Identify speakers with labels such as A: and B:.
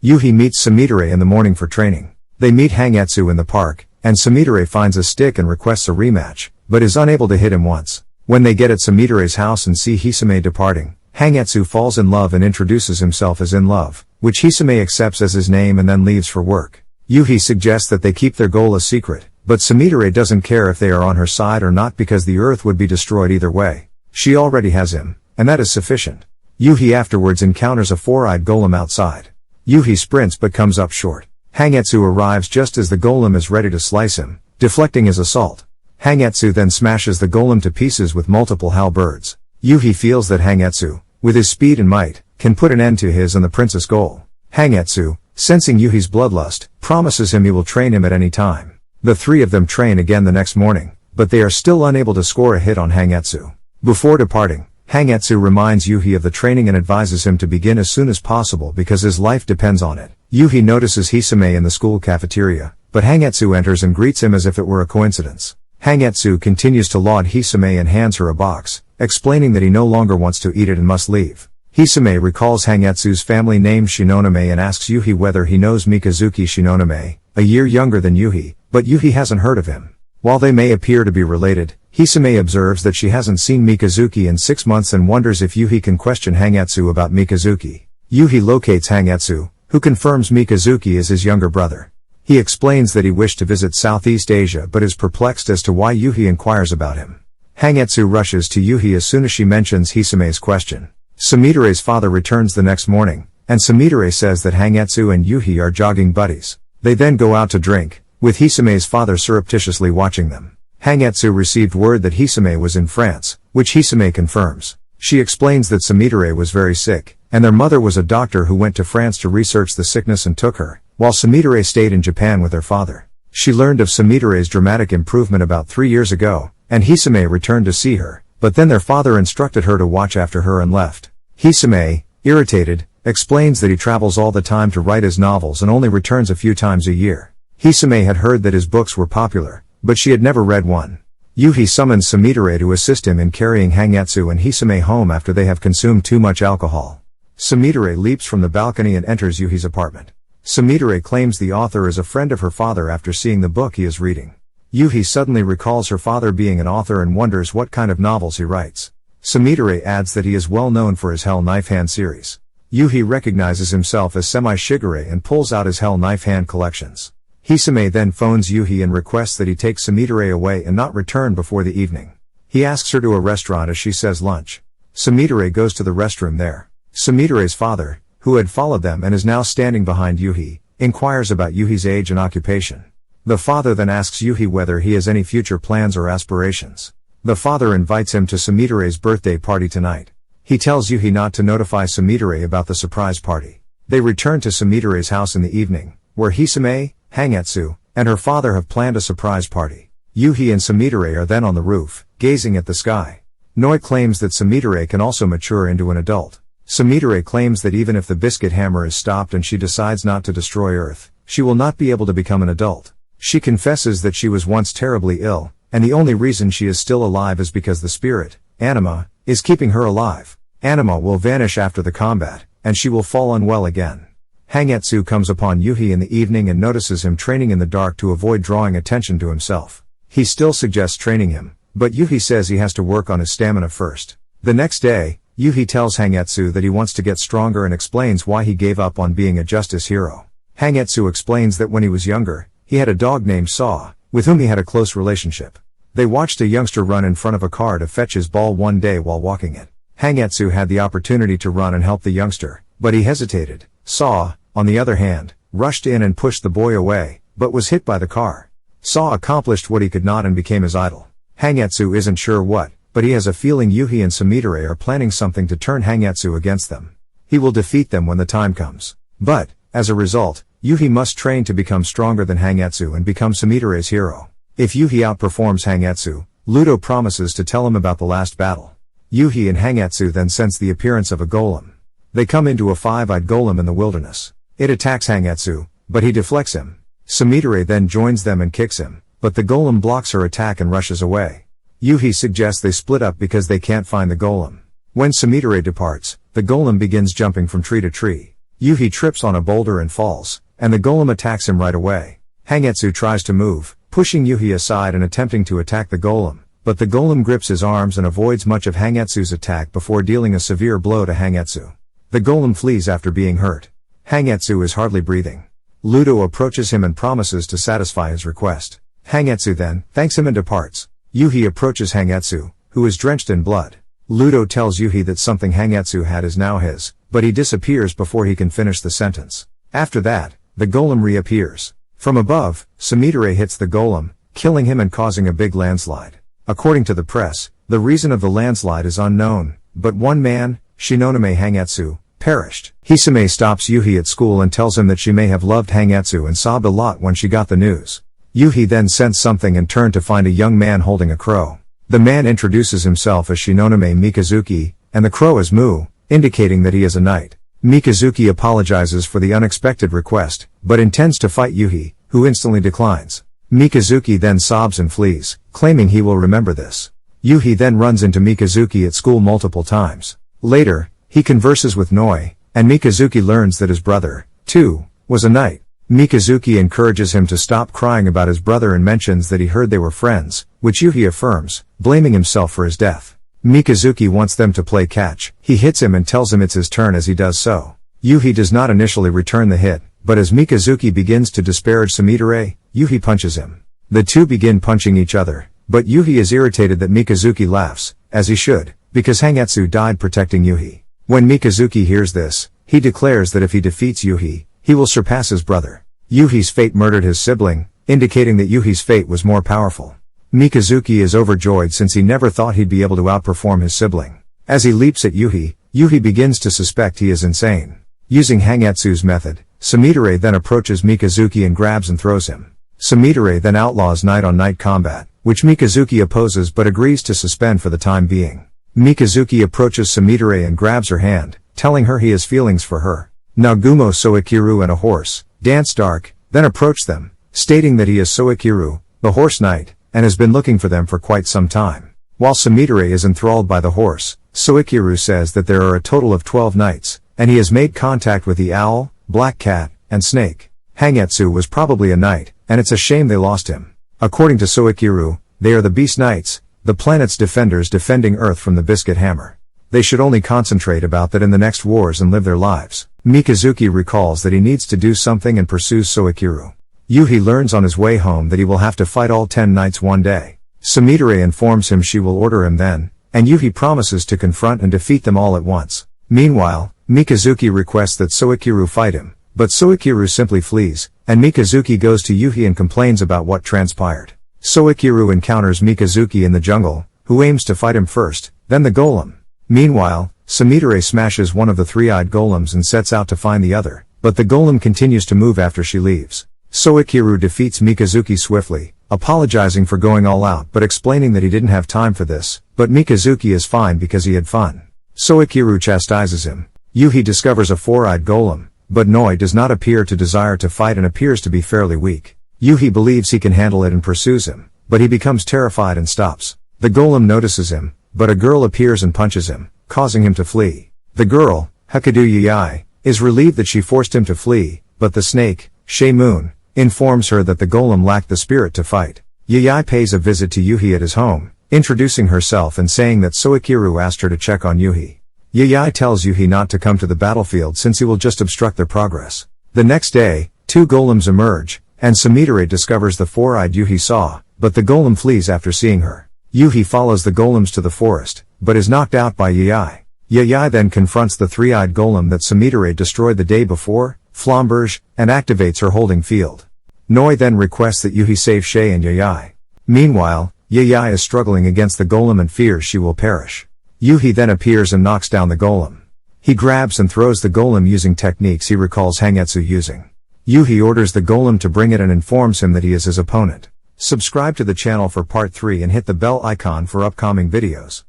A: Yuhi meets Sumidare in the morning for training. They meet Hangetsu in the park, and Sumidare finds a stick and requests a rematch, but is unable to hit him once. When they get at Sumidare's house and see Hisame departing, Hangetsu falls in love and introduces himself as in love, which Hisame accepts as his name and then leaves for work. Yuhi suggests that they keep their goal a secret, but Sumidare doesn't care if they are on her side or not because the earth would be destroyed either way. She already has him, and that is sufficient. Yuhi afterwards encounters a four-eyed golem outside. Yuhi sprints but comes up short. Hangetsu arrives just as the golem is ready to slice him, deflecting his assault. Hangetsu then smashes the golem to pieces with multiple halberds. Yuhi feels that Hangetsu, with his speed and might, can put an end to his and the prince's goal. Hangetsu, sensing Yuhi's bloodlust, promises him he will train him at any time. The three of them train again the next morning, but they are still unable to score a hit on Hangetsu. Before departing, Hangetsu reminds Yuhi of the training and advises him to begin as soon as possible because his life depends on it. Yuhi notices Hisame in the school cafeteria, but Hangetsu enters and greets him as if it were a coincidence. Hangetsu continues to laud Hisame and hands her a box, explaining that he no longer wants to eat it and must leave. Hisame recalls Hangetsu's family name Shinonome and asks Yuhi whether he knows Mikazuki Shinonome, a year younger than Yuhi, but Yuhi hasn't heard of him. While they may appear to be related, Hisame observes that she hasn't seen Mikazuki in 6 months and wonders if Yuhi can question Hangetsu about Mikazuki. Yuhi locates Hangetsu, who confirms Mikazuki is his younger brother. He explains that he wished to visit Southeast Asia but is perplexed as to why Yuhi inquires about him. Hangetsu rushes to Yuhi as soon as she mentions Hisame's question. Sumidare's father returns the next morning, and Sumidare says that Hangetsu and Yuhi are jogging buddies. They then go out to drink, with Hisame's father surreptitiously watching them. Hangetsu received word that Hisame was in France, which Hisame confirms. She explains that Sumidare was very sick, and their mother was a doctor who went to France to research the sickness and took her, while Sumidare stayed in Japan with their father. She learned of Sumidare's dramatic improvement about 3 years ago, and Hisame returned to see her, but then their father instructed her to watch after her and left. Hisame, irritated, explains that he travels all the time to write his novels and only returns a few times a year. Hisame had heard that his books were popular, but she had never read one. Yuhi summons Sumidare to assist him in carrying Hangetsu and Hisame home after they have consumed too much alcohol. Sumidare leaps from the balcony and enters Yuhi's apartment. Sumidare claims the author is a friend of her father after seeing the book he is reading. Yuhi suddenly recalls her father being an author and wonders what kind of novels he writes. Sumidare adds that he is well known for his Hell Knife Hand series. Yuhi recognizes himself as Semi-Shigure and pulls out his Hell Knife Hand collections. Hisame then phones Yuhi and requests that he take Sumidare away and not return before the evening. He asks her to a restaurant as she says lunch. Sumidare goes to the restroom there. Sumidare's father, who had followed them and is now standing behind Yuhi, inquires about Yuhi's age and occupation. The father then asks Yuhi whether he has any future plans or aspirations. The father invites him to Sumidare's birthday party tonight. He tells Yuhi not to notify Sumidare about the surprise party. They return to Sumidare's house in the evening, where Hisame, Hangetsu, and her father have planned a surprise party. Yuhi and Sumidare are then on the roof, gazing at the sky. Noi claims that Sumidare can also mature into an adult. Sumidare claims that even if the biscuit hammer is stopped and she decides not to destroy Earth, she will not be able to become an adult. She confesses that she was once terribly ill, and the only reason she is still alive is because the spirit, Anima, is keeping her alive. Anima will vanish after the combat, and she will fall unwell again. Hangetsu comes upon Yuhi in the evening and notices him training in the dark to avoid drawing attention to himself. He still suggests training him, but Yuhi says he has to work on his stamina first. The next day, Yuhi tells Hangetsu that he wants to get stronger and explains why he gave up on being a justice hero. Hangetsu explains that when he was younger, he had a dog named Saw, with whom he had a close relationship. They watched a youngster run in front of a car to fetch his ball one day while walking it. Hangetsu had the opportunity to run and help the youngster, but he hesitated. Saw, on the other hand, rushed in and pushed the boy away, but was hit by the car. Saw accomplished what he could not and became his idol. Hangetsu isn't sure what, but he has a feeling Yuhi and Sumidare are planning something to turn Hangetsu against them. He will defeat them when the time comes. But, as a result, Yuhi must train to become stronger than Hangetsu and become Sumidare's hero. If Yuhi outperforms Hangetsu, Ludo promises to tell him about the last battle. Yuhi and Hangetsu then sense the appearance of a golem. They come into a five-eyed golem in the wilderness. It attacks Hangetsu, but he deflects him. Sumidare then joins them and kicks him, but the golem blocks her attack and rushes away. Yuhi suggests they split up because they can't find the golem. When Sumidare departs, the golem begins jumping from tree to tree. Yuhi trips on a boulder and falls, and the golem attacks him right away. Hangetsu tries to move, pushing Yuhi aside and attempting to attack the golem, but the golem grips his arms and avoids much of Hangetsu's attack before dealing a severe blow to Hangetsu. The golem flees after being hurt. Hangetsu is hardly breathing. Ludo approaches him and promises to satisfy his request. Hangetsu then thanks him and departs. Yuhi approaches Hangetsu, who is drenched in blood. Ludo tells Yuhi that something Hangetsu had is now his, but he disappears before he can finish the sentence. After that, the golem reappears. From above, Sumidare hits the golem, killing him and causing a big landslide. According to the press, the reason of the landslide is unknown, but one man, Shinonome Hangetsu, perished. Hisame stops Yuhi at school and tells him that she may have loved Hangetsu and sobbed a lot when she got the news. Yuhi then sensed something and turned to find a young man holding a crow. The man introduces himself as Shinonome Mikazuki, and the crow as Mu, indicating that he is a knight. Mikazuki apologizes for the unexpected request, but intends to fight Yuhi, who instantly declines. Mikazuki then sobs and flees, claiming he will remember this. Yuhi then runs into Mikazuki at school multiple times. Later, he converses with Noi, and Mikazuki learns that his brother, too, was a knight. Mikazuki encourages him to stop crying about his brother and mentions that he heard they were friends, which Yuhi affirms, blaming himself for his death. Mikazuki wants them to play catch. He hits him and tells him it's his turn as he does so. Yuhi does not initially return the hit, but as Mikazuki begins to disparage Sumidare, Yuhi punches him. The two begin punching each other, but Yuhi is irritated that Mikazuki laughs, as he should, because Hangetsu died protecting Yuhi. When Mikazuki hears this, he declares that if he defeats Yuhi, he will surpass his brother. Yuhi's fate murdered his sibling, indicating that Yuhi's fate was more powerful. Mikazuki is overjoyed since he never thought he'd be able to outperform his sibling. As he leaps at Yuhi, Yuhi begins to suspect he is insane. Using Hangetsu's method, Sumidare then approaches Mikazuki and grabs and throws him. Sumidare then outlaws night-on-night combat, which Mikazuki opposes but agrees to suspend for the time being. Mikazuki approaches Sumidare and grabs her hand, telling her he has feelings for her. Nagumo Soikiru and a horse, Dance Dark, then approach them, stating that he is Soikiru, the horse knight, and has been looking for them for quite some time. While Sumidare is enthralled by the horse, Soikiru says that there are a total of 12 knights, and he has made contact with the owl, black cat, and snake. Hangetsu was probably a knight, and it's a shame they lost him. According to Soikiru, they are the Beast Knights, the planet's defenders defending Earth from the Biscuit Hammer. They should only concentrate about that in the next wars and live their lives. Mikazuki recalls that he needs to do something and pursues Soikiru. Yuhi learns on his way home that he will have to fight all 10 knights one day. Sumidare informs him she will order him then, and Yuhi promises to confront and defeat them all at once. Meanwhile, Mikazuki requests that Soikiru fight him, but Soikiru simply flees, and Mikazuki goes to Yuhi and complains about what transpired. Soikiru encounters Mikazuki in the jungle, who aims to fight him first, then the golem. Meanwhile, Sumidare smashes one of the three-eyed golems and sets out to find the other, but the golem continues to move after she leaves. Soikiru defeats Mikazuki swiftly, apologizing for going all out but explaining that he didn't have time for this, but Mikazuki is fine because he had fun. Soikiru chastises him. Yuhi discovers a four-eyed golem, but Noi does not appear to desire to fight and appears to be fairly weak. Yuhi believes he can handle it and pursues him, but he becomes terrified and stops. The golem notices him, but a girl appears and punches him, causing him to flee. The girl, Hakudu Yayai, is relieved that she forced him to flee, but the snake, Shei Moon, informs her that the golem lacked the spirit to fight. Yayai pays a visit to Yuhi at his home, introducing herself and saying that Soikiru asked her to check on Yuhi. Yayai tells Yuhi not to come to the battlefield since he will just obstruct their progress. The next day, two golems emerge, and Sumidare discovers the four-eyed Yuhi saw, but the golem flees after seeing her. Yuhi follows the golems to the forest, but is knocked out by Yayai. Yayai then confronts the three-eyed golem that Sumidare destroyed the day before, Flamberge, and activates her holding field. Noi then requests that Yuhi save Shei and Yayai. Meanwhile, Yayai is struggling against the golem and fears she will perish. Yuhi then appears and knocks down the golem. He grabs and throws the golem using techniques he recalls Hangetsu using. Yuhi orders the golem to bring it and informs him that he is his opponent. Subscribe to the channel for part 3 and hit the bell icon for upcoming videos.